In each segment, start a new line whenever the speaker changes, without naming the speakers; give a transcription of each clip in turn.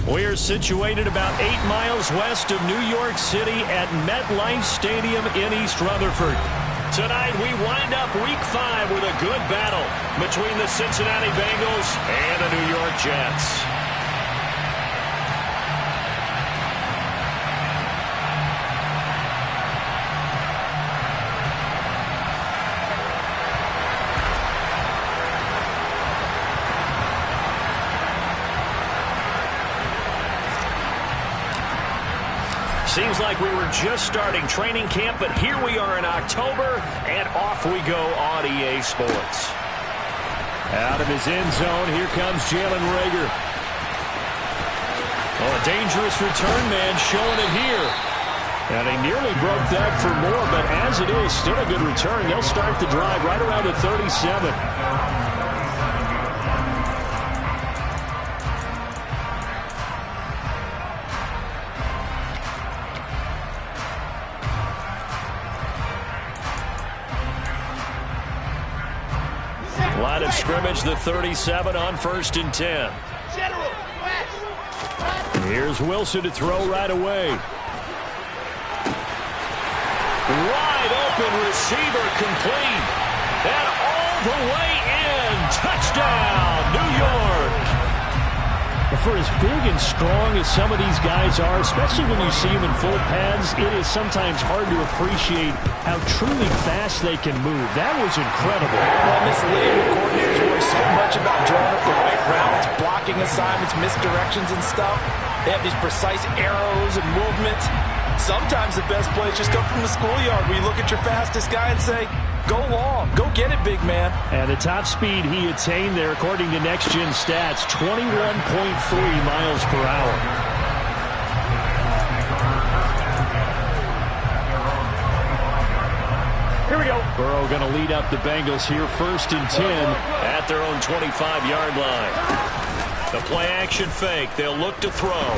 We're situated about 8 miles west of New York City at MetLife Stadium in East Rutherford. Tonight, we wind up Week 5 with a good battle between the Cincinnati Bengals and the New York Jets. Seems like we were just starting training camp, but here we are in October, and off we go on EA Sports. Out of his end zone, here comes Jalen Reagor. Oh, a dangerous return man showing it here. And he nearly broke that for more, but as it is, still a good return. They'll start the drive right around the 37. Line of scrimmage, the 37 on 1st and 10. Here's Wilson to throw right away. Wide open receiver complete. And all the way in. Touchdown, New York. For as big and strong as some of these guys are, especially when you see them in full pads, it is sometimes hard to appreciate how truly fast they can move. That was incredible.
Well, this league, the coordinators worry so much about drawing up the right routes, blocking assignments, misdirections and stuff. They have these precise arrows and movements. Sometimes the best plays just come from the schoolyard where you look at your fastest guy and say, go long, go get it, big man.
And the top speed he attained there, according to Next Gen Stats, 21.3 miles per hour.
Here we go.
Burrow going to lead up the Bengals here, 1st and 10 at their own 25-yard line. The play action fake. They'll look to throw.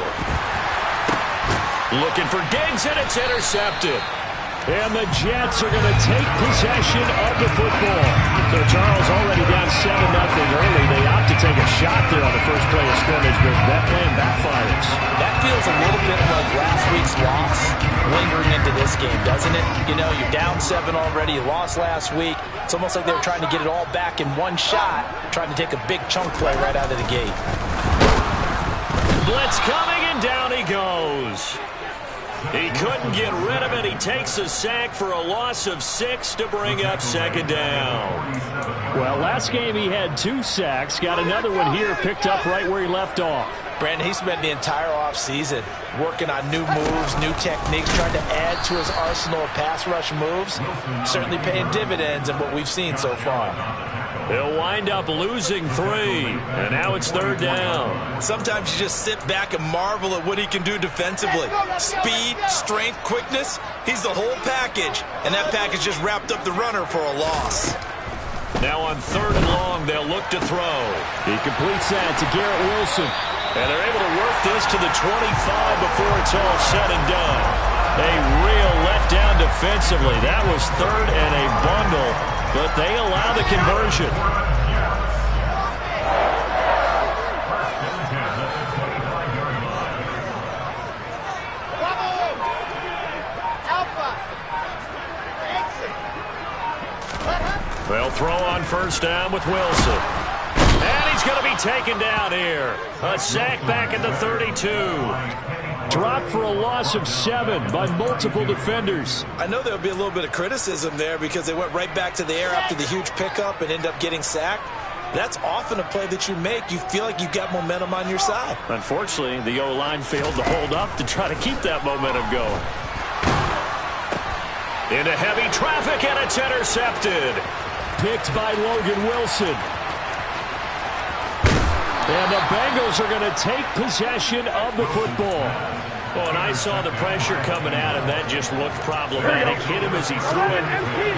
Looking for Diggs, and it's intercepted. And the Jets are going to take possession of the football. So Charles already down 7-0 early. They opt to take a shot there on the first play of scrimmage, but that plan backfires.
That feels a little bit like last week's loss lingering into this game, doesn't it? You know, you're down 7 already. You lost last week. It's almost like they were trying to get it all back in one shot, trying to take a big chunk play right out of the gate.
Blitz coming, and down he goes. He couldn't get rid of it. He takes a sack for a loss of 6 to bring up 2nd down. Well, last game he had 2 sacks. Got another one here, picked up right where he left off.
Brandon, he spent the entire offseason working on new moves, new techniques, trying to add to his arsenal of pass rush moves. Certainly paying dividends in what we've seen so far.
They'll wind up losing 3, and now it's 3rd down.
Sometimes you just sit back and marvel at what he can do defensively. Speed, strength, quickness, he's the whole package. And that package just wrapped up the runner for a loss.
Now on 3rd and long, they'll look to throw. He completes that to Garrett Wilson. And they're able to work this to the 25 before it's all said and done. A real letdown defensively. That was 3rd and a bundle, but they allow the conversion. They'll throw on 1st down with Wilson. And he's going to be taken down here. A sack back at the 32. Dropped for a loss of 7 by multiple defenders.
I know there'll be a little bit of criticism there because they went right back to the air after the huge pickup and end up getting sacked. That's often a play that you make. You feel like you've got momentum on your side.
Unfortunately, the O-line failed to hold up to try to keep that momentum going. Into heavy traffic, and it's intercepted. Picked by Logan Wilson. And the Bengals are going to take possession of the football. Oh, and I saw the pressure coming at him. That just looked problematic. Hit him as he threw it,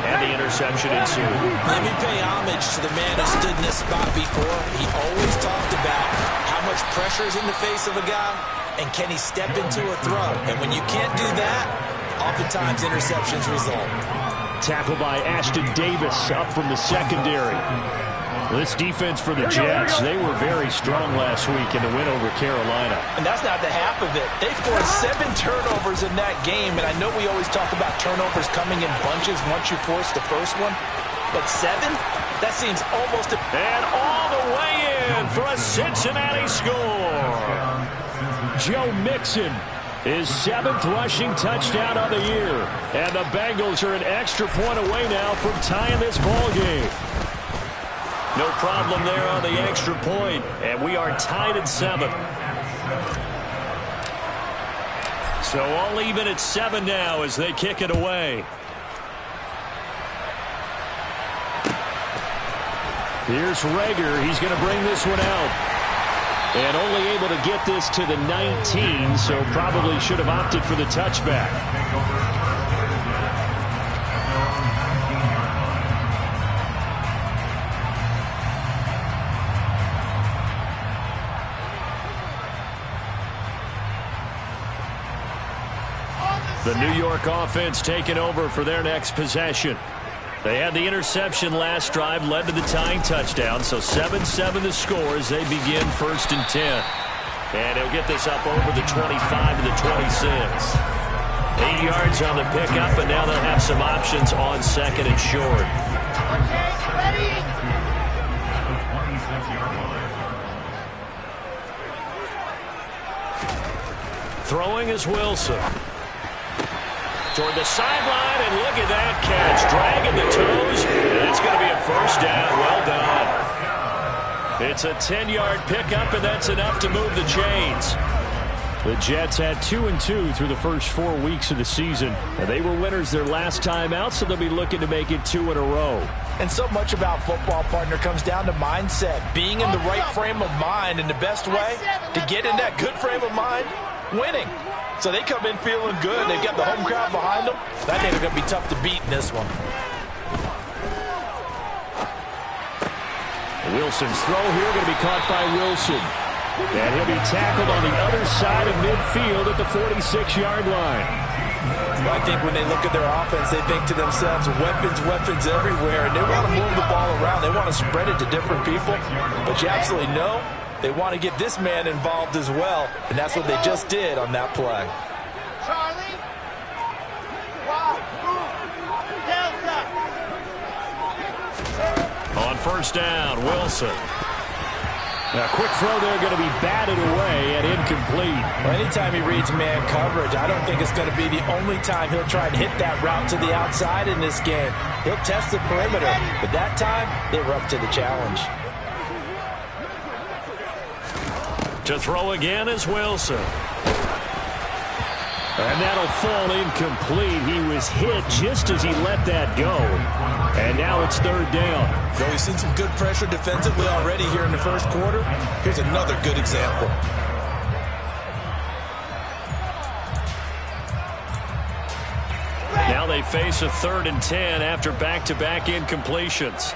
and the interception ensued.
Let me pay homage to the man who stood in this spot before. He always talked about how much pressure is in the face of a guy, and can he step into a throw. And when you can't do that, oftentimes interceptions result.
Tackle by Ashton Davis up from the secondary. This defense for the Jets, they were very strong last week in the win over Carolina.
And that's not the half of it. They forced 7 turnovers in that game, and I know we always talk about turnovers coming in bunches once you force the first one, but 7? That seems almost...
And all the way in for a Cincinnati score. Joe Mixon, his 7th rushing touchdown of the year. And the Bengals are an extra point away now from tying this ball game. No problem there on the extra point, and we are tied at 7. So all even at 7 now as they kick it away. Here's Rager. He's going to bring this one out. And only able to get this to the 19, so probably should have opted for the touchback. The New York offense taking over for their next possession. They had the interception last drive, led to the tying touchdown, so 7-7 the score as they begin 1st and 10. And he'll get this up over the 25 to the 26. 8 yards on the pickup, and now they'll have some options on 2nd and short. Throwing is Wilson. Toward the sideline, and look at that catch. Dragging the toes, and it's going to be a 1st down. Well done. It's a 10-yard pickup, and that's enough to move the chains. The Jets had 2-2 through the first 4 weeks of the season. And they were winners their last time out, so they'll be looking to make it 2 in a row.
And so much about football, partner, comes down to mindset. Being in the right frame of mind, and the best way to get in that good frame of mind, winning. So they come in feeling good. They've got the home crowd behind them. I think they're going to be tough to beat in this one.
Wilson's throw here going to be caught by Wilson. And he'll be tackled on the other side of midfield at the 46-yard line.
Well, I think when they look at their offense, they think to themselves, weapons, weapons everywhere. And they want to move the ball around. They want to spread it to different people. But you absolutely know they want to get this man involved as well, and that's what they just did on that play.
Charlie, wow, Delta.
On 1st down, Wilson. A quick throw there going to be batted away and incomplete.
Well, anytime he reads man coverage, I don't think it's going to be the only time he'll try and hit that route to the outside in this game. He'll test the perimeter, but that time they were up to the challenge.
To throw again is Wilson. And that'll fall incomplete. He was hit just as he let that go. And now it's 3rd down.
So we've seen some good pressure defensively already here in the first quarter. Here's another good example.
Now they face a 3rd and 10 after back-to-back incompletions.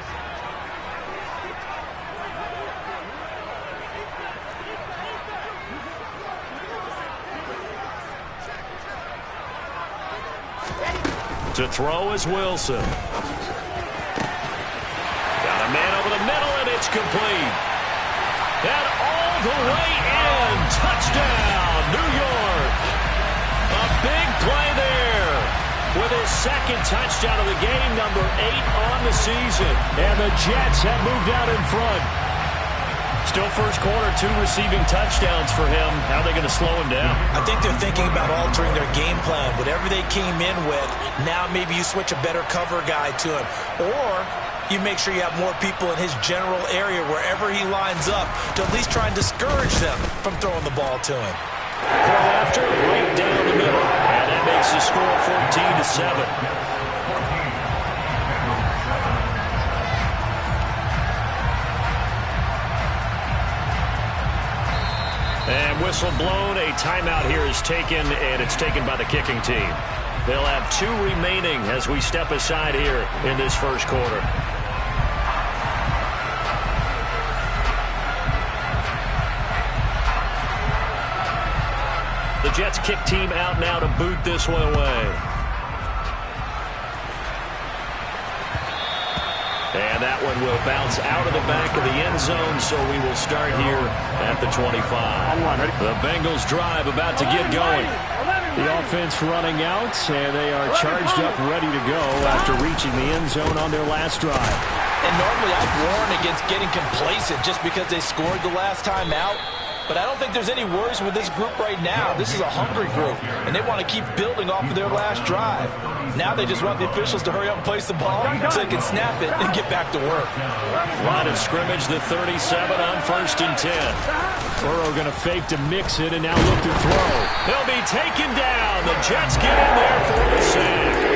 To throw is Wilson. Got a man over the middle, and it's complete. And all the way in. Touchdown, New York. A big play there with his 2nd touchdown of the game, number 8 on the season. And the Jets have moved out in front. Still first quarter, 2 receiving touchdowns for him. How are they going to slow him down?
I think they're thinking about altering their game plan. Whatever they came in with, now maybe you switch a better cover guy to him. Or you make sure you have more people in his general area wherever he lines up to at least try and discourage them from throwing the ball to him.
Point after, right down the middle. And that makes the score 14-7. And whistle blown, a timeout here is taken, and it's taken by the kicking team. They'll have 2 remaining as we step aside here in this first quarter. The Jets kick team out now to boot this one away. And that one will bounce out of the back of the end zone, so we will start here at the 25. The Bengals drive about to get going. The offense running out, and they are charged up, ready to go after reaching the end zone on their last drive.
And normally I'd warn against getting complacent just because they scored the last time out. But I don't think there's any worries with this group right now. This is a hungry group, and they want to keep building off of their last drive. Now they just want the officials to hurry up and place the ball so they can snap it and get back to work.
Line of scrimmage, the 37 on 1st and 10. Burrow going to fake to mix it and now look to throw. He'll be taken down. The Jets get in there for the sack.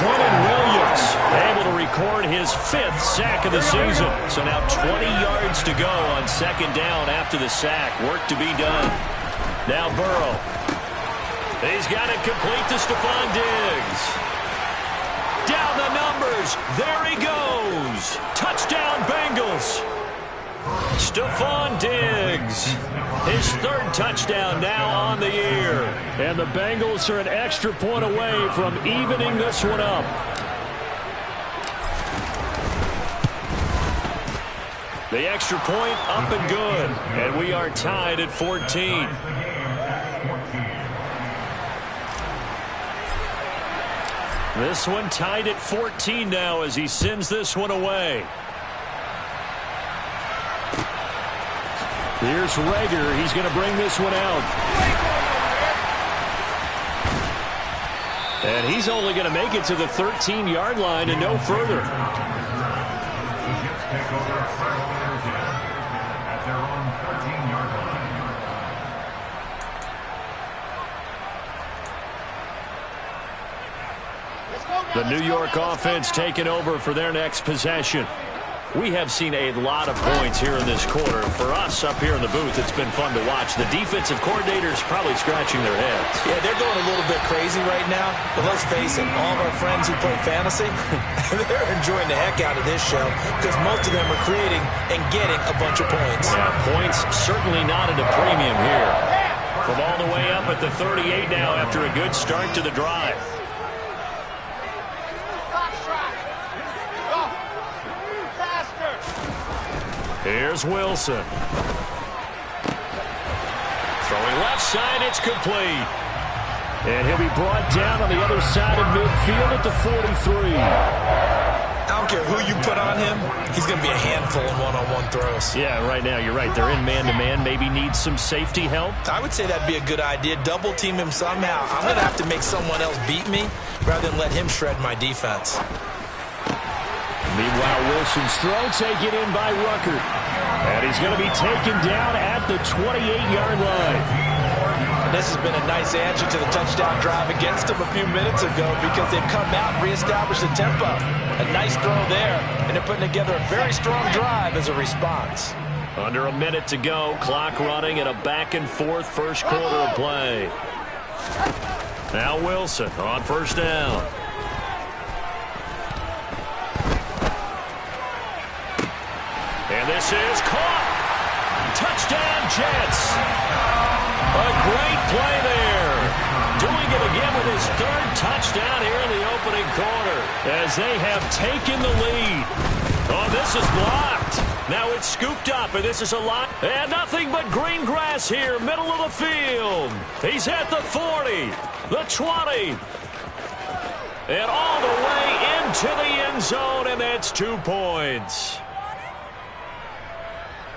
Quentin Williams able to record his 5th sack of the season. So now 20 yards to go on 2nd down after the sack. Work to be done. Now Burrow. He's got it complete to Stephon Diggs. Down the numbers. There he goes. Touchdown Bengals. Stephon Diggs, his 3rd touchdown now on the year. And the Bengals are an extra point away from evening this one up. The extra point up and good. And we are tied at 14. This one tied at 14 now as he sends this one away. Here's Rager. He's going to bring this one out. And he's only going to make it to the 13-yard line and no further. The New York offense taking over for their next possession. We have seen a lot of points here in this quarter. For us up here in the booth, it's been fun to watch. The defensive coordinators probably scratching their heads.
Yeah, they're going a little bit crazy right now. But let's face it, all of our friends who play fantasy, they're enjoying the heck out of this show because most of them are creating and getting a bunch of points.
Yeah, points certainly not at a premium here. From all the way up at the 38 now after a good start to the drive. Here's Wilson. Throwing left side, it's complete. And he'll be brought down on the other side of midfield at the 43.
I don't care who you put on him, he's going to be a handful in one-on-one throws.
Yeah, right now, you're right. They're in man-to-man, maybe needs some safety help.
I would say that'd be a good idea. Double team him somehow. I'm going to have to make someone else beat me rather than let him shred my defense.
Meanwhile, Wilson's throw taken in by Rucker. And he's going to be taken down at the 28-yard line.
This has been a nice answer to the touchdown drive against them a few minutes ago because they've come out and reestablished the tempo. A nice throw there, and they're putting together a very strong drive as a response.
Under a minute to go, clock running and a back-and-forth first quarter of play. Now Wilson on 1st down. And this is caught. Touchdown, Jets. A great play there. Doing it again with his 3rd touchdown here in the opening quarter as they have taken the lead. Oh, this is blocked. Now it's scooped up, and this is a lot. And nothing but green grass here, middle of the field. He's at the 40, the 20, and all the way into the end zone, and that's 2 points.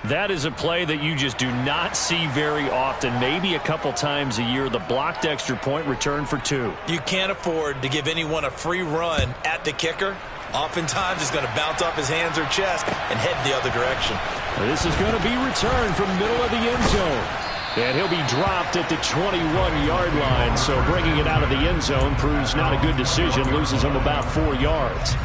That is a play that you just do not see very often. Maybe a couple times a year, the blocked extra point return for 2.
You can't afford to give anyone a free run at the kicker. Oftentimes, it's going to bounce off his hands or chest and head the other direction.
This is going to be returned from middle of the end zone. And he'll be dropped at the 21-yard line. So bringing it out of the end zone proves not a good decision. Loses him about 4 yards.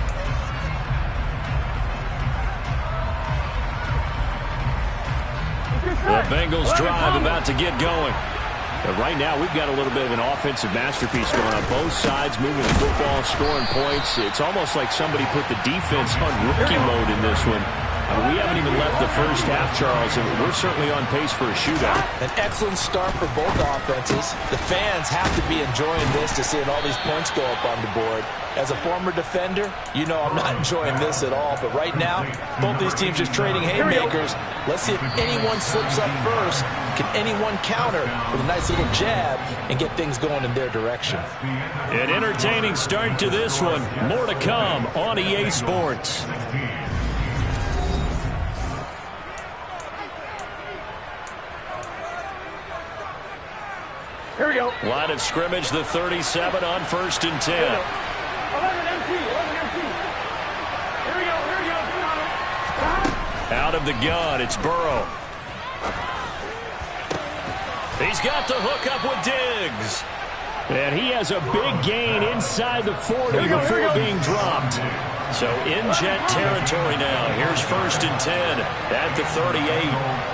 The Bengals drive about to get going. But right now, we've got a little bit of an offensive masterpiece going on both sides, moving the football, scoring points. It's almost like somebody put the defense on rookie mode in this one. We haven't even left the first half, Charles, and we're certainly on pace for a shootout.
An excellent start for both offenses. The fans have to be enjoying this to seeing all these points go up on the board. As a former defender, you know I'm not enjoying this at all. But right now, both these teams just trading haymakers. Let's see if anyone slips up first. Can anyone counter with a nice little jab and get things going in their direction?
An entertaining start to this one. More to come on EA Sports.
Here we go.
Line of scrimmage, the 37 on 1st and 10.
11 empty. Here we go.
Out of the gun, it's Burrow. He's got the hook up with Diggs. And he has a big gain inside the 40 before being dropped. So in jet territory now. Here's 1st and 10 at the 38.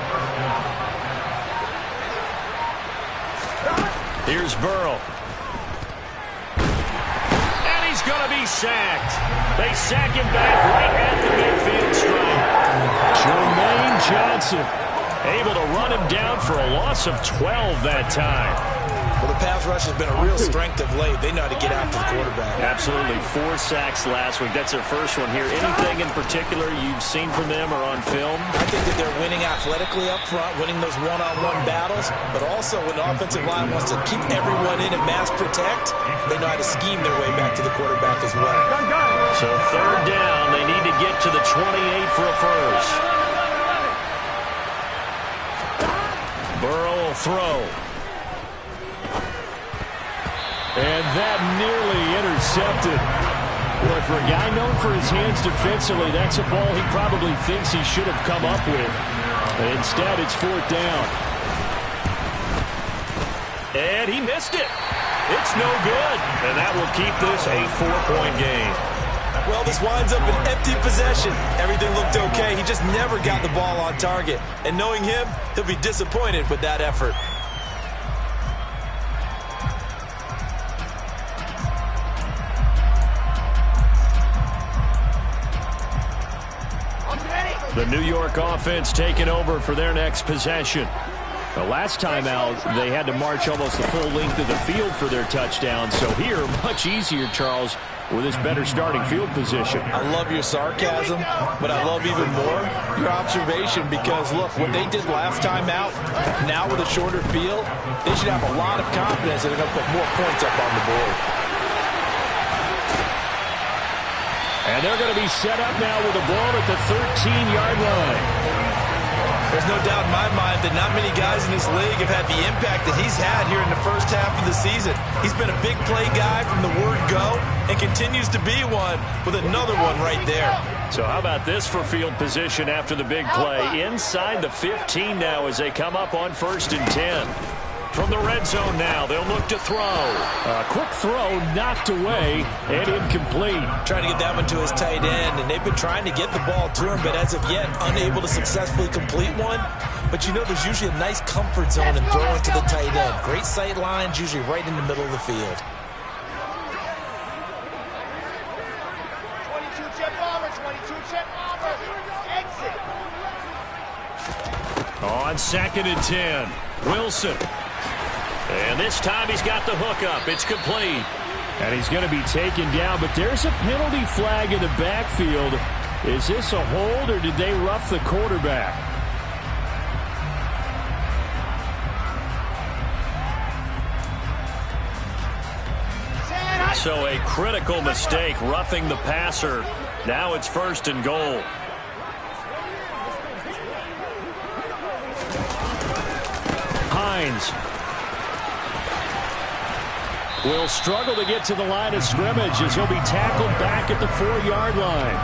Here's Burrow. And he's going to be sacked. They sack him back right at the midfield stripe. Jermaine Johnson able to run him down for a loss of 12 that time.
Well, the pass rush has been a real strength of late. They know how to get after the quarterback.
Absolutely. 4 sacks last week. That's their first one here. Anything in particular you've seen from them or on film?
I think that they're winning athletically up front, winning those one-on-one battles, but also when the offensive line wants to keep everyone in and mass protect, they know how to scheme their way back to the quarterback as well.
So 3rd down, they need to get to the 28 for a first. Burrow will throw. And that nearly intercepted. Boy, for a guy known for his hands defensively, that's a ball he probably thinks he should have come up with. But instead, it's 4th down. And he missed it. It's no good. And that will keep this a 4-point game.
Well, this winds up an empty possession. Everything looked okay. He just never got the ball on target. And knowing him, he'll be disappointed with that effort.
The New York offense taking over for their next possession. The last time out, they had to march almost the full length of the field for their touchdown. So here, much easier, Charles, with this better starting field position.
I love your sarcasm, but I love even more your observation because, look, what they did last time out, now with a shorter field, they should have a lot of confidence that they're going to put more points up on the board.
And they're going to be set up now with the ball at the 13-yard line.
There's no doubt in my mind that not many guys in this league have had the impact that he's had here in the first half of the season. He's been a big play guy from the word go and continues to be one with another one right there.
So how about this for field position after the big play? Inside the 15 now as they come up on 1st and 10. From the red zone now, they'll look to throw. A quick throw knocked away and incomplete.
Trying to get that one to his tight end, and they've been trying to get the ball to him, but as of yet, unable to successfully complete one. But you know there's usually a nice comfort zone in throwing to the tight end. Great sight lines, usually right in the middle of the field.
22-jet bomber, 22-jet bomber. Exit.
On 2nd and 10, Wilson. And this time he's got the hook up. It's complete. And he's going to be taken down, but there's a penalty flag in the backfield. Is this a hold or did they rough the quarterback? So a critical mistake, roughing the passer. Now it's 1st and goal. Hines will struggle to get to the line of scrimmage as he'll be tackled back at the 4-yard line.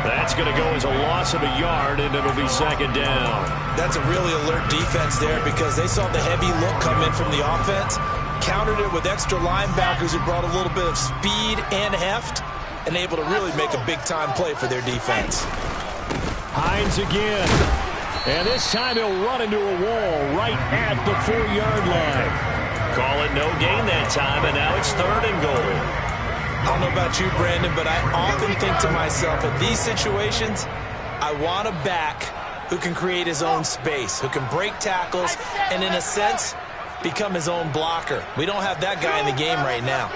That's going to go as a loss of a yard, and it'll be 2nd down.
That's a really alert defense there because they saw the heavy look come in from the offense, countered it with extra linebackers who brought a little bit of speed and heft, and able to really make a big-time play for their defense.
Hines again. And this time he'll run into a wall right at the 4-yard line. Call it no gain that time, and now it's 3rd and goal.
I don't know about you, Brandon, but I often think to myself, in these situations, I I want a back who can create his own space, who can break tackles, and in a sense, become his own blocker. We don't have that guy in the game right now.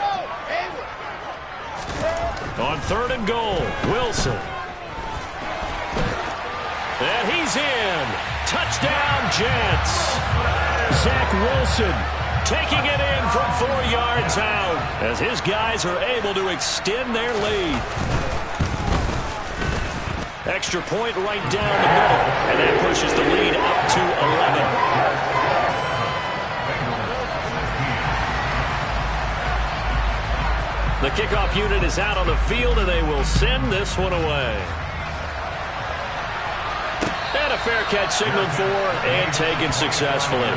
On 3rd and goal, Wilson. And he's in. Touchdown, Jets. Zach Wilson taking it in from 4 yards out as his guys are able to extend their lead. Extra point right down the middle, and that pushes the lead up to 11. The kickoff unit is out on the field, and they will send this one away. And a fair catch signaled for and taken successfully.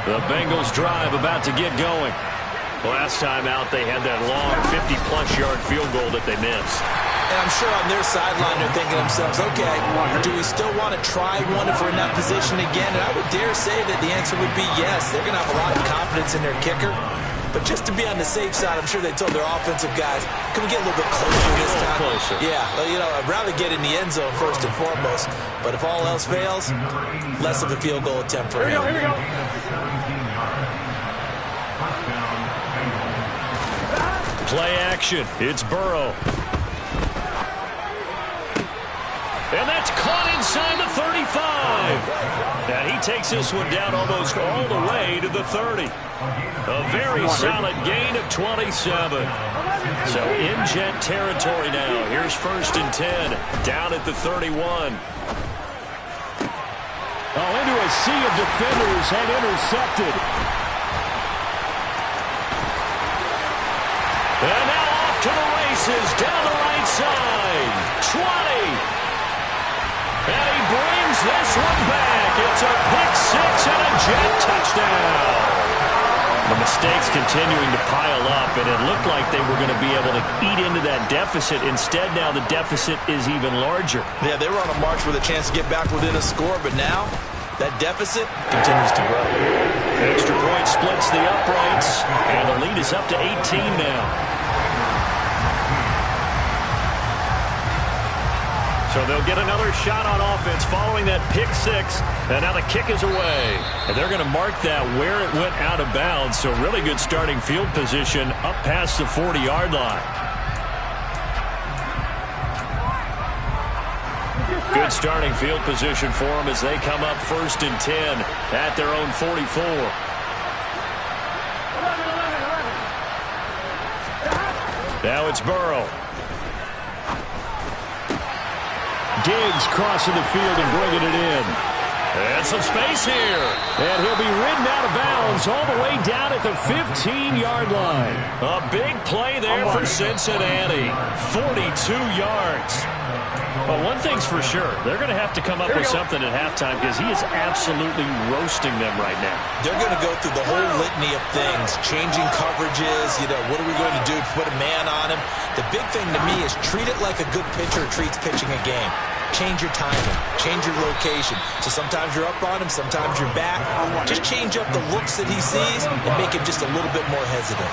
The Bengals drive about to get going. Last time out, they had that long 50-plus yard field goal that they missed.
And I'm sure on their sideline they're thinking to themselves, okay, do we still want to try one if we're in that position again? And I would dare say that the answer would be yes. They're going to have a lot of confidence in their kicker. But just to be on the safe side, I'm sure they told their offensive guys, can we get a little bit closer this time?
Closer.
Yeah, well, you know, I'd rather get in the end zone first and foremost. But if all else fails, less of a field goal attempt for him.
Here we go.
Play action. It's Burrow. And that's caught inside the 35. And he takes this one down almost all the way to the 30. A very solid gain of 27. So in Jet territory now. Here's 1st and 10. Down at the 31. Oh, into a sea of defenders and intercepted. And now off to the races, down the right side. 20. And he brings this one back. It's a pick six and a Jet touchdown. The mistakes continuing to pile up, and it looked like they were going to be able to eat into that deficit. Instead, now the deficit is even larger.
Yeah, they were on a march with a chance to get back within a score, but now that deficit continues to grow.
Extra point splits the uprights, and the lead is up to 18 now. So they'll get another shot on offense following that pick six, and now the kick is away. And they're going to mark that where it went out of bounds, so really good starting field position up past the 40-yard line. Good starting field position for them as they come up 1st and 10 at their own 44. Now it's Burrow. Diggs crossing the field and bringing it in. And some space here. And he'll be ridden out of bounds all the way down at the 15-yard line. A big play there for Cincinnati. 42 yards. Well, one thing's for sure. They're going to have to come up with something at halftime because he is absolutely roasting them right now.
They're going to go through the whole litany of things, changing coverages, you know, what are we going to do to put a man on him? The big thing to me is treat it like a good pitcher treats pitching a game. Change your timing, change your location. So sometimes you're up on him, sometimes you're back. Just change up the looks that he sees and make him just a little bit more hesitant.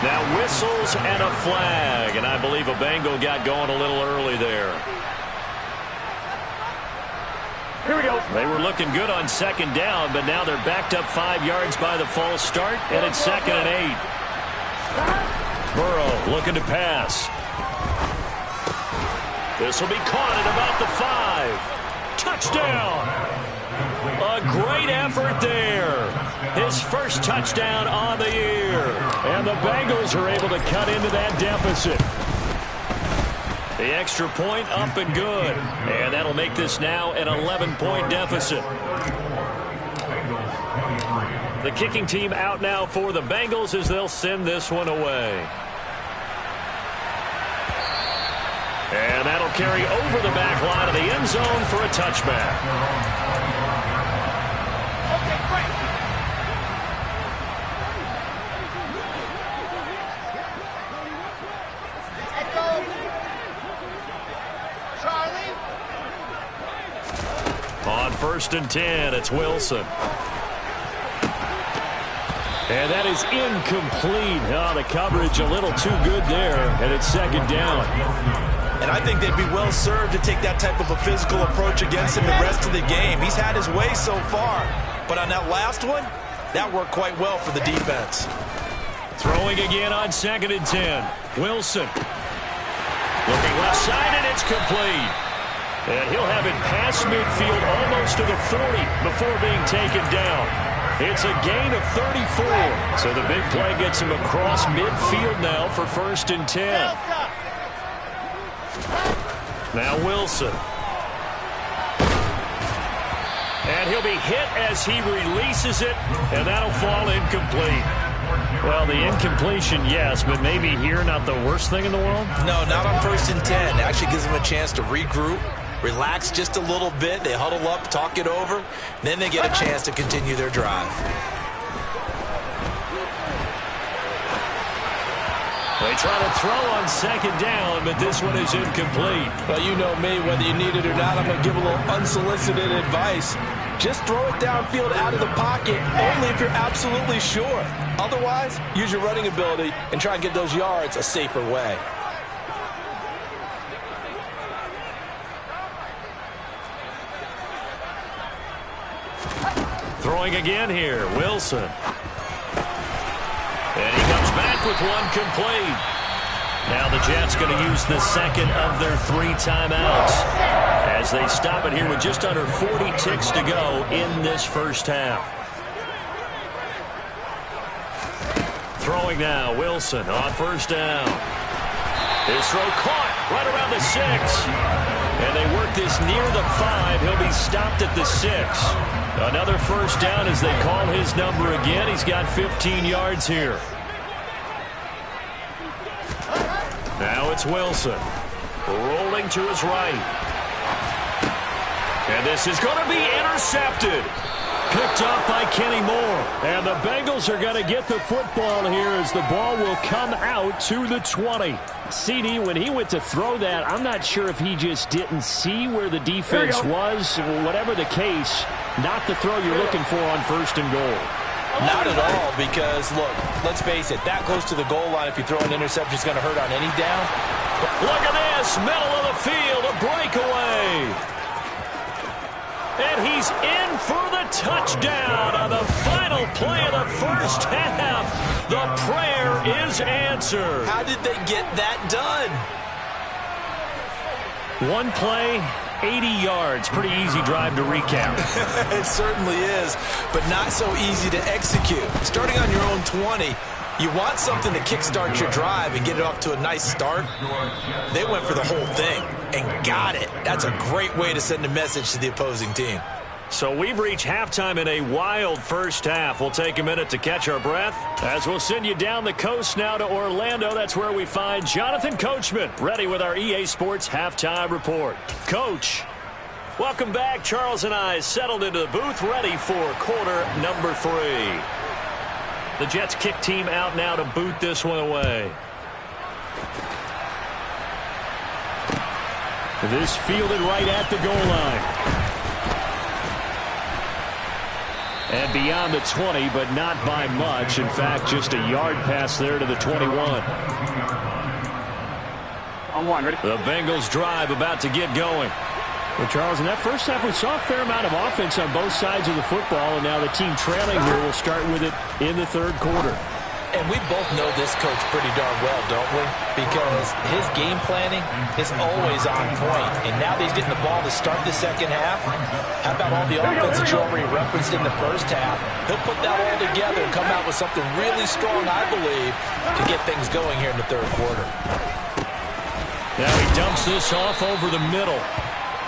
Now whistles and a flag, and I believe a Bengal got going a little early there.
Here we go.
They were looking good on 2nd down, but now they're backed up 5 yards by the false start, and it's 2nd and 8. Burrow looking to pass. This will be caught at about the 5. Touchdown! A great effort there. His first touchdown on the year. And the Bengals are able to cut into that deficit. The extra point up and good. And that'll make this now an 11-point deficit. The kicking team out now for the Bengals as they'll send this one away. And that'll carry over the back line of the end zone for a touchback.
Okay, great. Let's go. Charlie.
On 1st and 10, it's Wilson. And that is incomplete. Oh, the coverage a little too good there, and it's second down.
And I think they'd be well served to take that type of a physical approach against him the rest of the game. He's had his way so far, but on that last one, that worked quite well for the defense.
Throwing again on 2nd and 10. Wilson. Looking left side, and it's complete. And he'll have it past midfield almost to the 40 before being taken down. It's a gain of 34. So the big play gets him across midfield now for 1st and 10. Now Wilson. And he'll be hit as he releases it, and that'll fall incomplete. Well, the incompletion, yes, but maybe here not the worst thing in the world?
No, not on 1st and 10. It actually gives them a chance to regroup, relax just a little bit. They huddle up, talk it over. Then they get a chance to continue their drive.
They try to throw on 2nd down, but this one is incomplete.
Well, you know me, whether you need it or not, I'm going to give a little unsolicited advice. Just throw it downfield out of the pocket, only if you're absolutely sure. Otherwise, use your running ability and try and get those yards a safer way.
Throwing again here, Wilson. And he comes back with one complete. Now the Jets going to use the second of their 3 timeouts as they stop it here with just under 40 ticks to go in this first half. Throwing now, Wilson on 1st down. His throw caught right around the 6. And they work this near the 5. He'll be stopped at the 6. Another 1st down as they call his number again. He's got 15 yards here. Now it's Wilson. Rolling to his right. And this is going to be intercepted. Picked up by Kenny Moore. And the Bengals are going to get the football here as the ball will come out to the 20. CD, when he went to throw that, I'm not sure if he just didn't see where the defense was. Whatever the case, not the throw you're looking for on 1st and goal.
Not at all, because, look, let's face it, that close to the goal line, if you throw an interception, it's going to hurt on any down.
Look at this, middle of the field, a breakaway. And he's in for the touchdown on the final play of the first half. The prayer is answered.
How did they get that done?
One play, 80 yards. Pretty easy drive to recap.
It certainly is, but not so easy to execute. Starting on your own 20, you want something to kickstart your drive and get it off to a nice start. They went for the whole thing and got it. That's a great way to send a message to the opposing team.
So we've reached halftime in a wild first half. We'll take a minute to catch our breath as we'll send you down the coast now to Orlando. That's where we find Jonathan Coachman ready with our EA Sports Halftime Report. Coach, welcome back. Charles and I settled into the booth ready for quarter number 3. The Jets kick team out now to boot this one away. This fielded right at the goal line. And beyond the 20, but not by much. In fact, just a yard pass there to the 21.
On 1, ready?
The Bengals drive about to get going. Well, Charles, in that first half, we saw a fair amount of offense on both sides of the football, and now the team trailing here will start with it in the 3rd quarter.
And we both know this coach pretty darn well, don't we? Because his game planning is always on point. And now that he's getting the ball to start the second half, how about all the offense that you already referenced in the first half? He'll put that all together and come out with something really strong, I believe, to get things going here in the 3rd quarter.
Now he dumps this off over the middle.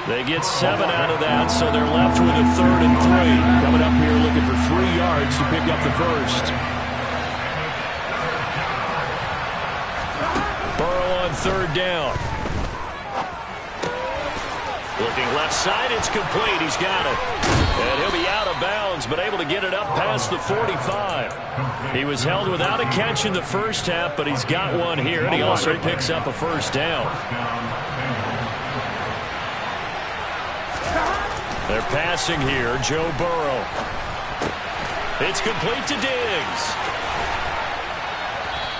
They get 7 out of that, so they're left with a 3rd and 3. Coming up here looking for 3 yards to pick up the first. Burrow on 3rd down. Looking left side, it's complete. He's got it. And he'll be out of bounds, but able to get it up past the 45. He was held without a catch in the first half, but he's got one here, and he also picks up a 1st down. They're passing here, Joe Burrow. It's complete to Diggs.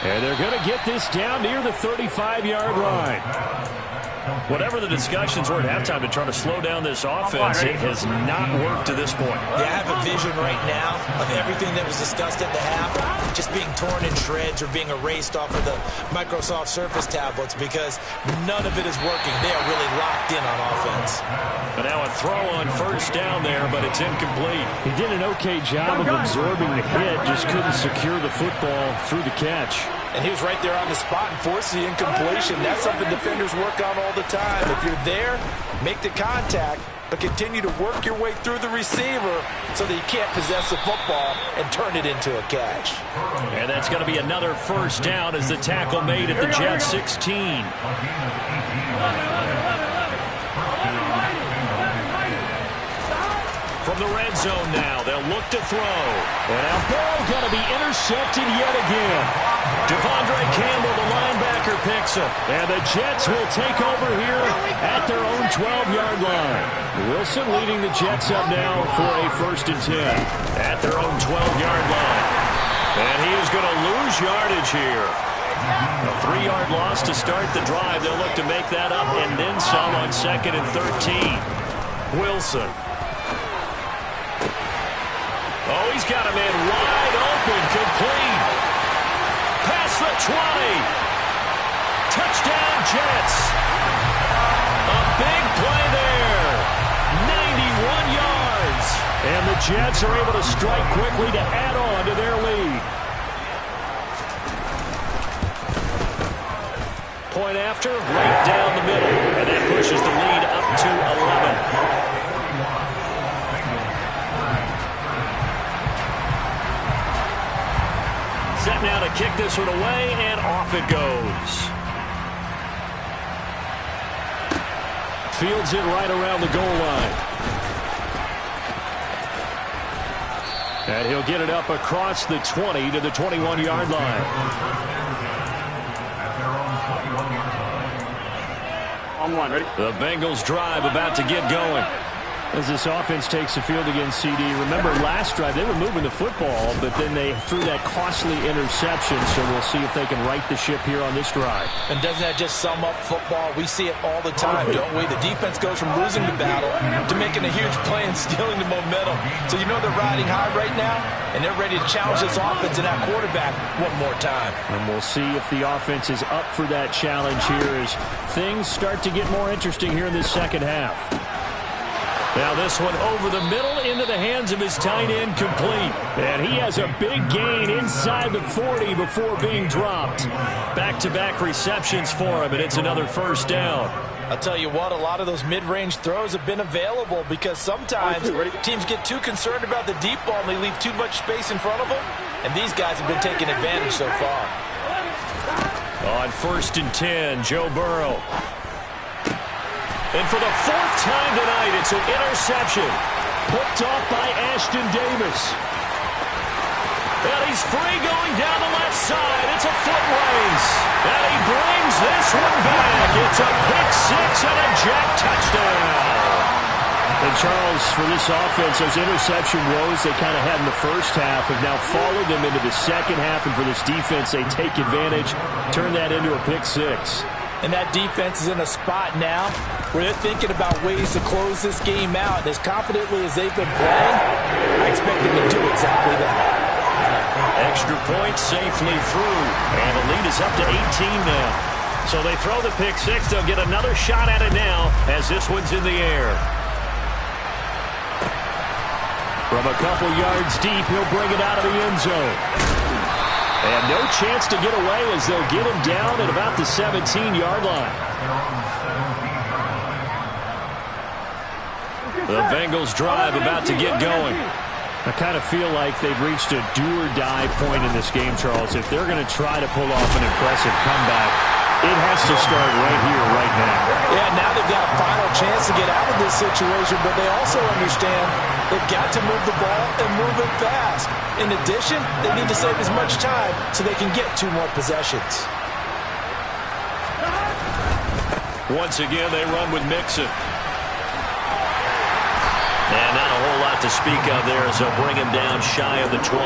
And they're going to get this down near the 35-yard line. Whatever the discussions were at halftime to try to slow down this offense, it has not worked to this point.
Yeah, I have a vision right now of everything that was discussed at the half just being torn in shreds or being erased off of the Microsoft Surface tablets because none of it is working. They are really locked in on offense.
But now a throw on first down there, but it's incomplete. He did an okay job of absorbing the hit, just couldn't secure the football through the catch.
And he was right there on the spot and forced the incompletion. That's something defenders work on all the time. If you're there, make the contact, but continue to work your way through the receiver so that you can't possess the football and turn it into a catch.
And that's going to be another first down as the tackle made at the Jets 16. From the red zone now, they'll look to throw. And now ball going to be intercepted yet again. Devondre Campbell, the linebacker, picks him. And the Jets will take over here at their own 12-yard line. Wilson leading the Jets up now for a 1st and 10 at their own 12-yard line. And he is going to lose yardage here. A 3-yard loss to start the drive. They'll look to make that up and then some on 2nd and 13. Wilson. Oh, he's got a man wide open, complete. Past the 20. Touchdown, Jets. A big play there. 91 yards. And the Jets are able to strike quickly to add on to their lead. Point after, right down the middle. And that pushes the lead up to 11. Set now to kick this one away, and off it goes. Fields it right around the goal line. And he'll get it up across the 20 to the 21-yard line.
On one, ready?
The Bengals drive about to get going. As this offense takes the field against CD. Remember last drive, they were moving the football, but then they threw that costly interception, so we'll see if they can right the ship here on this drive.
And doesn't that just sum up football? We see it all the time, don't we? The defense goes from losing the battle to making a huge play and stealing the momentum. So you know they're riding high right now, and they're ready to challenge this offense and that quarterback one more time.
And we'll see if the offense is up for that challenge here as things start to get more interesting here in this second half. Now this one over the middle into the hands of his tight end, complete. And he has a big gain inside the 40 before being dropped. Back-to-back receptions for him, and it's another first down.
I'll tell you what, a lot of those mid-range throws have been available because sometimes teams get too concerned about the deep ball and they leave too much space in front of them. And these guys have been taking advantage so far.
On 1st and 10, Joe Burrow. And for the 4th time tonight, it's an interception. Picked off by Ashton Davis. And he's free going down the left side. It's a foot race. And he brings this one back. It's a pick-6 and a Jet touchdown. And Charles, for this offense, those interception woes they kind of had in the first half have now followed them into the second half. And for this defense, they take advantage, turn that into a pick-6.
And that defense is in a spot now where they're thinking about ways to close this game out. And as confidently as they've been playing, I expect them to do exactly that.
Extra point safely through. And the lead is up to 18 now. So they throw the pick-6. They'll get another shot at it now as this one's in the air. From a couple yards deep, he'll bring it out of the end zone. And no chance to get away as they'll get him down at about the 17-yard line. The Bengals drive about to get going. I kind of feel like they've reached a do-or-die point in this game, Charles. If they're going to try to pull off an impressive comeback, it has to start right here, right now.
Yeah, now they've got a final chance to get out of this situation, but they also understand they've got to move the ball and move it fast. In addition, they need to save as much time so they can get 2 more possessions.
Once again, they run with Mixon. And not a whole lot to speak of there as they'll bring him down shy of the 20.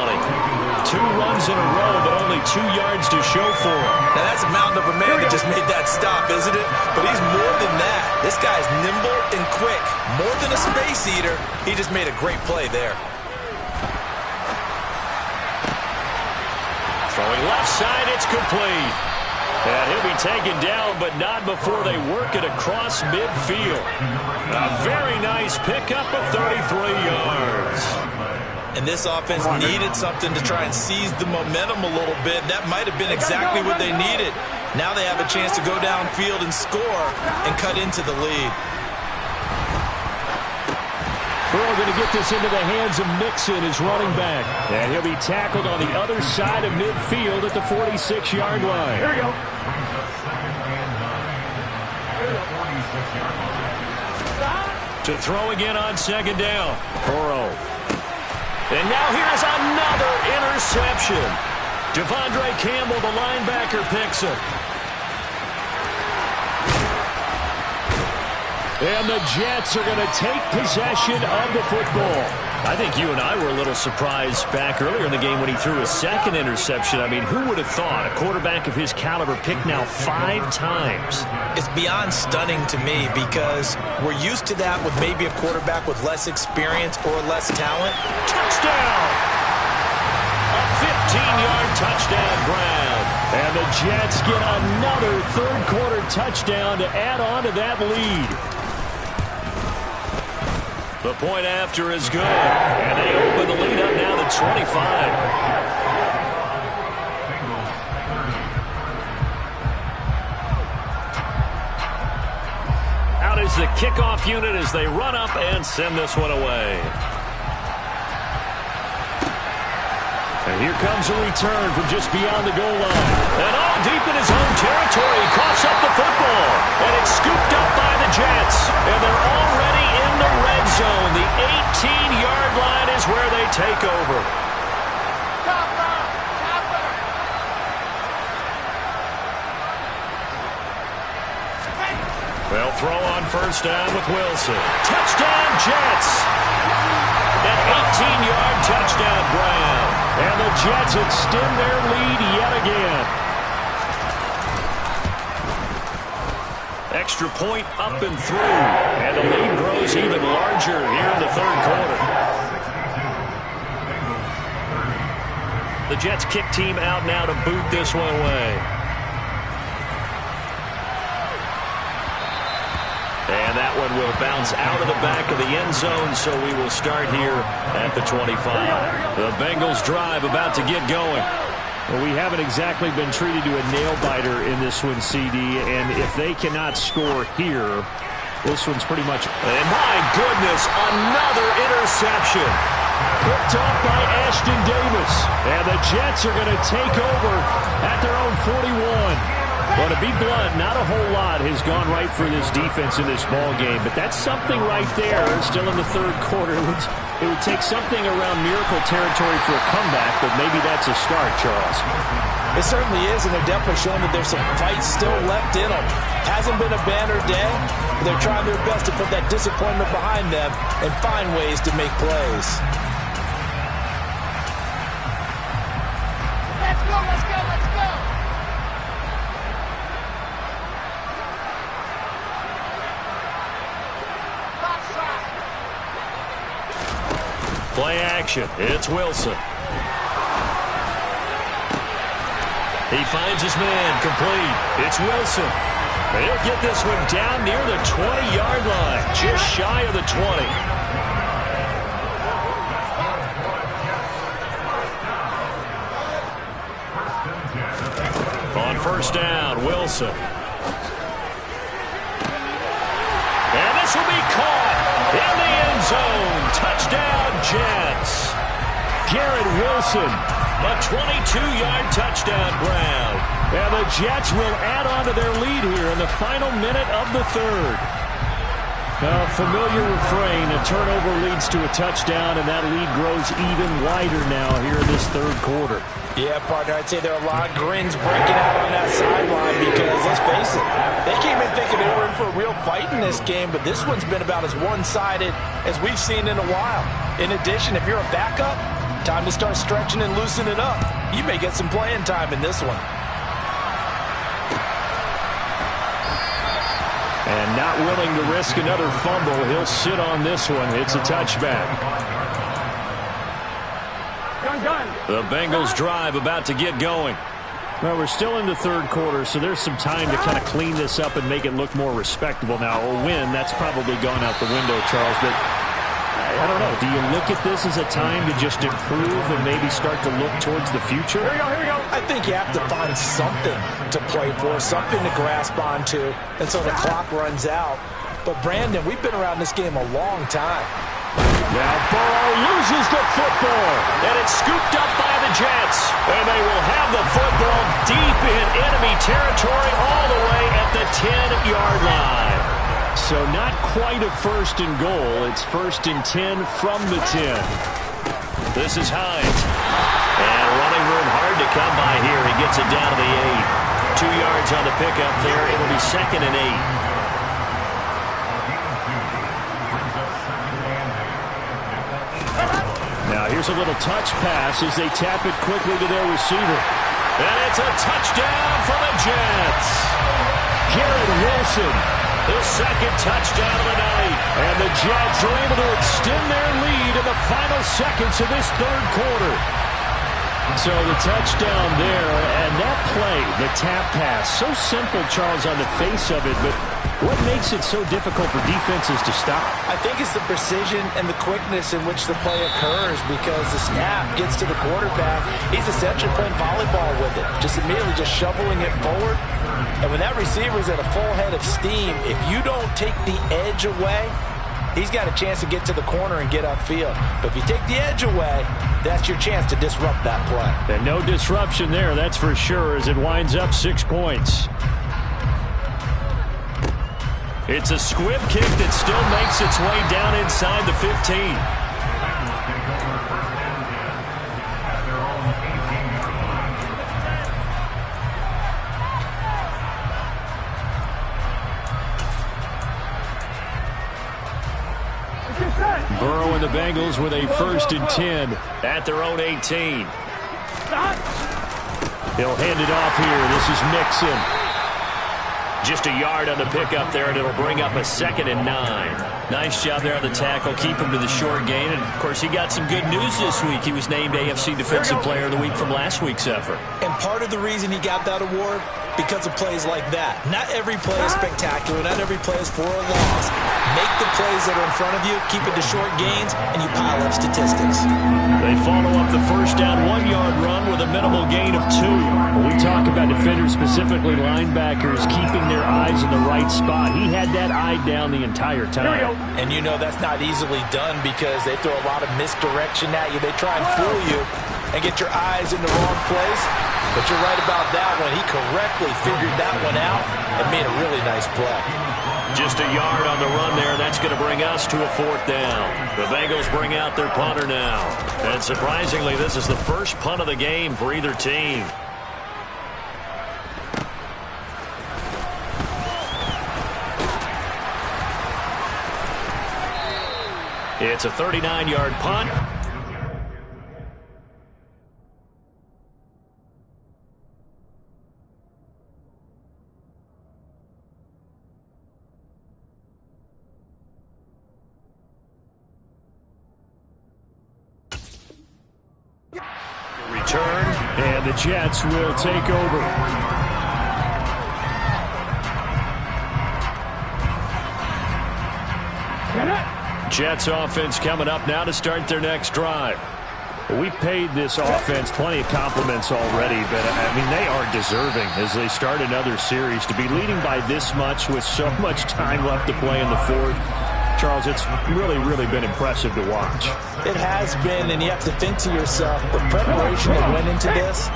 2 runs in a row, but only 2 yards to show for him.
Now that's a mountain of a man that just made that stop, isn't it? But he's more than that. This guy's nimble and quick. More than a space eater. He just made a great play there.
Throwing left side, it's complete. And he'll be taken down, but not before they work it across midfield. A very nice pickup of 33 yards.
And this offense needed something to try and seize the momentum a little bit. That might have been exactly what they needed. Now they have a chance to go downfield and score and cut into the lead.
Burrow going to get this into the hands of Mixon, his running back. And he'll be tackled on the other side of midfield at the 46-yard line.
Here we go.
To throw again on second down. Burrow. And now here's another interception. Devondre Campbell, the linebacker, picks it. And the Jets are going to take possession of the football. I think you and I were a little surprised back earlier in the game when he threw his second interception. I mean, who would have thought a quarterback of his caliber picked now 5 times?
It's beyond stunning to me because we're used to that with maybe a quarterback with less experience or less talent.
Touchdown! A 15-yard touchdown grab. And the Jets get another third-quarter touchdown to add on to that lead. The point after is good, and they open the lead up now to 25. Out is the kickoff unit as they run up and send this one away. And here comes a return from just beyond the goal line. And all deep in his own territory, he coughs up the football. And it's scooped up by the Jets. And they're already in the red zone. The 18-yard line is where they take over. They'll throw on first down with Wilson. Touchdown, Jets! An 18-yard touchdown grab. And the Jets extend their lead yet again. Extra point up and through. And the lead grows even larger here in the third quarter. The Jets kick team out now to boot this one away. And that one will bounce out of the back of the end zone, so we will start here at the 25. The Bengals drive about to get going. Well, we haven't exactly been treated to a nail-biter in this one, CD, and if they cannot score here, this one's pretty much... And my goodness, another interception. Picked off by Ashton Davis. And the Jets are going to take over at their own 41. Well, to be blunt, not a whole lot has gone right for this defense in this ball game, but that's something right there. Still in the third quarter. It would take something around miracle territory for a comeback, but maybe that's a start, Charles.
It certainly is, and they're definitely showing that there's some fight still left in them. Hasn't been a banner day, but they're trying their best to put that disappointment behind them and find ways to make plays.
Let's go, let's go, let's go!
Play action. It's Wilson. He finds his man complete. It's Wilson. He'll get this one down near the 20-yard line, just shy of the 20. On first down, Wilson. And this will be caught in the end zone. Touchdown, Jets. Garrett Wilson, a 22-yard touchdown grab. And the Jets will add on to their lead here in the final minute of the third. A familiar refrain, a turnover leads to a touchdown, and that lead grows even wider now here in this third quarter.
Yeah, partner, I'd say there are a lot of grins breaking out on that sideline because, let's face it, they came in thinking they were in for a real fight in this game, but this one's been about as one-sided as we've seen in a while. In addition, if you're a backup, time to start stretching and loosening up. You may get some playing time in this one.
And not willing to risk another fumble, he'll sit on this one. It's a touchback. The Bengals drive about to get going. Well, we're still in the third quarter, so there's some time to kind of clean this up and make it look more respectable. Now, a win, that's probably gone out the window, Charles, but I don't know. Do you look at this as a time to just improve and maybe start to look towards the future?
Here we go.
I think you have to find something to play for, something to grasp onto, and so the clock runs out. But, Brandon, we've been around this game a long time.
Now Burrow loses the football, and it's scooped up by the Jets. And they will have the football deep in enemy territory all the way at the 10-yard line. So not quite a first and goal. It's first and 10 from the 10. This is Hines. And running room hard to come by here. He gets it down to the 8. 2 yards on the pickup there. It'll be second and 8. Now here's a little touch pass as they tap it quickly to their receiver. And it's a touchdown for the Jets. Garrett Wilson, his second touchdown of the night. And the Jets are able to extend their lead in the final seconds of this third quarter. So the touchdown there, and that play, the tap pass, so simple, Charles, on the face of it, but what makes it so difficult for defenses to stop?
I think it's the precision and the quickness in which the play occurs, because the snap gets to the quarterback. He's essentially playing volleyball with it, just immediately just shoveling it forward. And when that receiver's at a full head of steam, if you don't take the edge away, he's got a chance to get to the corner and get upfield. But if you take the edge away, that's your chance to disrupt that play.
And no disruption there, that's for sure, as it winds up 6 points. It's a squib kick that still makes its way down inside the 15. Burrow and the Bengals with a first and 10 at their own 18. He'll hand it off here. This is Mixon. Just a yard on the pickup there, and it'll bring up a second and 9. Nice job there on the tackle. Keep him to the short gain. And, of course, he got some good news this week. He was named AFC Defensive Player of the Week from last week's effort.
And part of the reason he got that award, because of plays like that. Not every play is spectacular. Not every play is for a loss. Make the plays that are in front of you, keep it to short gains, and you pile up statistics.
They follow up the first down 1-yard run with a minimal gain of 2. When we talk about defenders, specifically linebackers, keeping their eyes in the right spot. He had that eye down the entire time.
And you know that's not easily done because they throw a lot of misdirection at you. They try and fool you and get your eyes in the wrong place. But you're right about that one. He correctly figured that one out and made a really nice play.
Just a yard on the run there. That's going to bring us to a 4th down. The Bengals bring out their punter now. And surprisingly, this is the first punt of the game for either team. It's a 39-yard punt. Return, and the Jets will take over. Jets offense coming up now to start their next drive. We've paid this offense plenty of compliments already, but, I mean, they are deserving as they start another series. To be leading by this much with so much time left to play in the 4th, Charles, it's really, really been impressive to watch.
It has been, and you have to think to yourself, the preparation that went into this,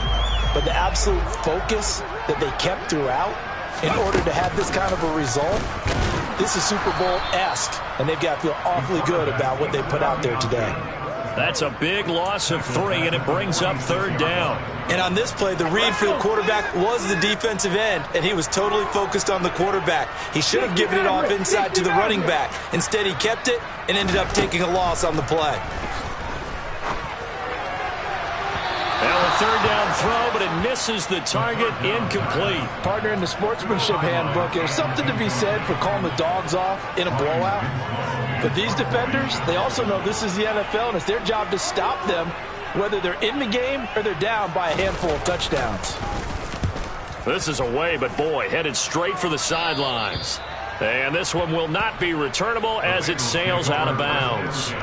but the absolute focus that they kept throughout in order to have this kind of a result. This is Super Bowl-esque, and they've got to feel awfully good about what they put out there today.
That's a big loss of 3, and it brings up 3rd down.
And on this play, the read for the quarterback was the defensive end, and he was totally focused on the quarterback. He should have given it off inside to the running back. Instead, he kept it and ended up taking a loss on the play.
third down throw, but it misses the target, incomplete.
Partner, in the sportsmanship handbook, there's something to be said for calling the dogs off in a blowout. But these defenders, they also know this is the NFL, and it's their job to stop them, whether they're in the game or they're down by a handful of touchdowns.
This is away, but boy, headed straight for the sidelines. And this one will not be returnable as it sails out of bounds.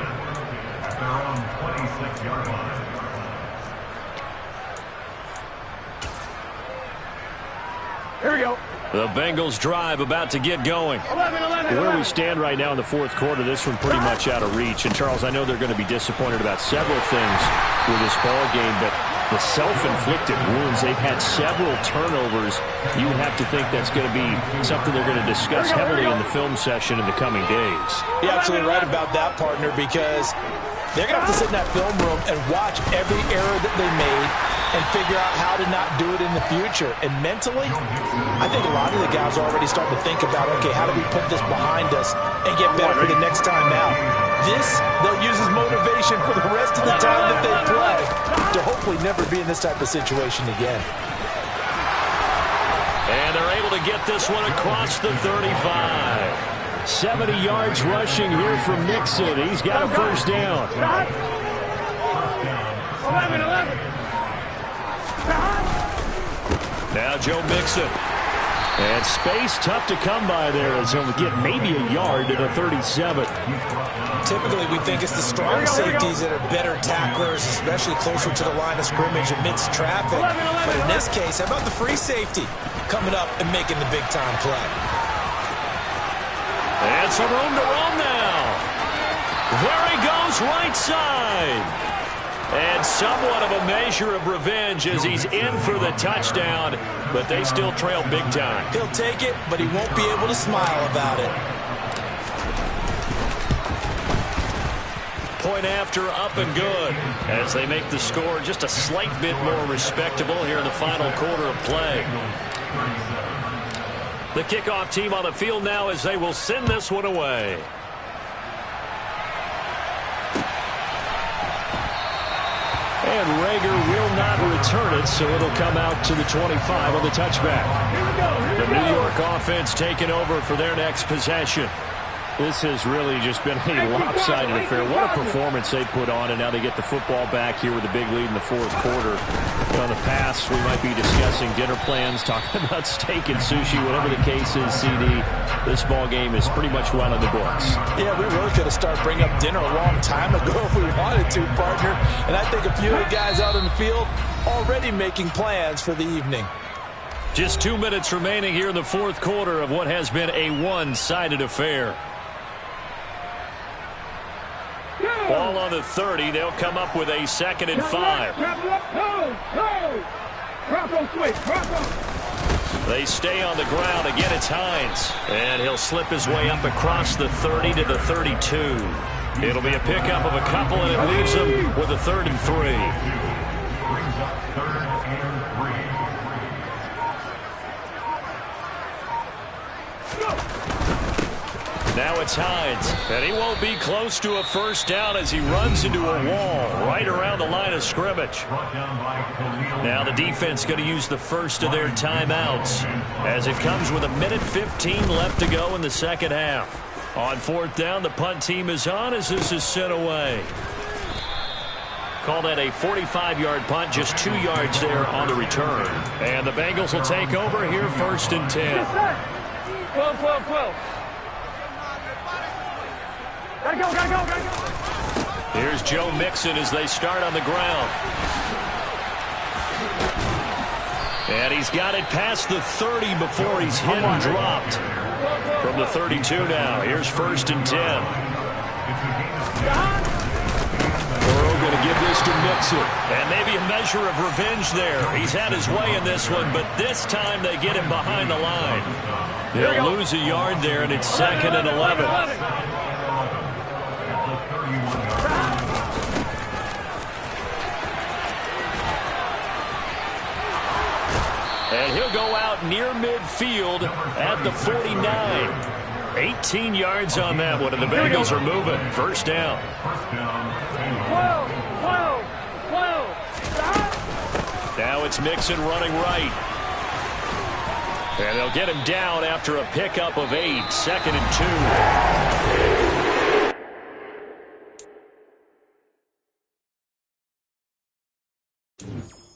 Here we go.
The Bengals drive about to get going. Where we stand right now in the fourth quarter, this one pretty much out of reach. And, Charles, I know they're going to be disappointed about several things with this ball game, but the self-inflicted wounds, they've had several turnovers. You would have to think that's going to be something they're going to discuss heavily in the film session in the coming days.
You're absolutely right about that, partner, because they're going to have to sit in that film room and watch every error that they made and figure out how to not do it in the future. And mentally, I think a lot of the guys are already starting to think about, okay, how do we put this behind us and get better for the next time out? This, they'll use as motivation for the rest of the time that they play to hopefully never be in this type of situation again.
And they're able to get this one across the 35. 70 yards rushing here from Mixon. He's got a first down.
11.
Now Joe Mixon. And space tough to come by there as he'll get maybe a yard to the 37.
Typically, we think it's the strong safeties that are better tacklers, especially closer to the line of scrimmage amidst traffic. But in this case, how about the free safety coming up and making the big-time play?
And some room to run now. There he goes, right side. And somewhat of a measure of revenge as he's in for the touchdown, but they still trail big time.
He'll take it, but he won't be able to smile about it.
Point after, up and good, as they make the score just a slight bit more respectable here in the final quarter of play. The kickoff team on the field now as they will send this one away. And Rager will not return it, so it'll come out to the 25 on the touchback. The New York offense taking over for their next possession. This has really just been a lopsided affair. What a performance they put on, and now they get the football back here with a big lead in the fourth quarter. In the past, we might be discussing dinner plans, talking about steak and sushi, whatever the case is, CD. This ball game is pretty much well in the books.
Yeah, we really could have started bringing up dinner a long time ago if we wanted to, partner. And I think a few of the guys out in the field already making plans for the evening.
Just 2 minutes remaining here in the fourth quarter of what has been a one-sided affair. Ball on the 30. They'll come up with a 2nd and 5. They stay on the ground. Again, it's Hines. And he'll slip his way up across the 30 to the 32. It'll be a pickup of a couple, and it leaves them with a 3rd and 3. Now it's Hines, and he won't be close to a first down as he runs into a wall right around the line of scrimmage. Now the defense going to use the first of their timeouts as it comes with 1:15 left to go in the second half. On 4th down, the punt team is on as this is sent away. Call that a 45-yard punt, just 2 yards there on the return. And the Bengals will take over here 1st and 10.
12. Gotta go.
Here's Joe Mixon as they start on the ground. And he's got it past the 30 before he's hit and dropped. From the 32 now. Here's 1st and 10. Burrow going to give this to Mixon. And maybe a measure of revenge there. He's had his way in this one, but this time they get him behind the line. They'll lose a yard there, and it's 2nd and 11. And he'll go out near midfield at the 49. 18 yards on that one, and the Bengals are moving. 1st down.
12.
Now it's Mixon running right. And they'll get him down after a pickup of 8. 2nd and 2.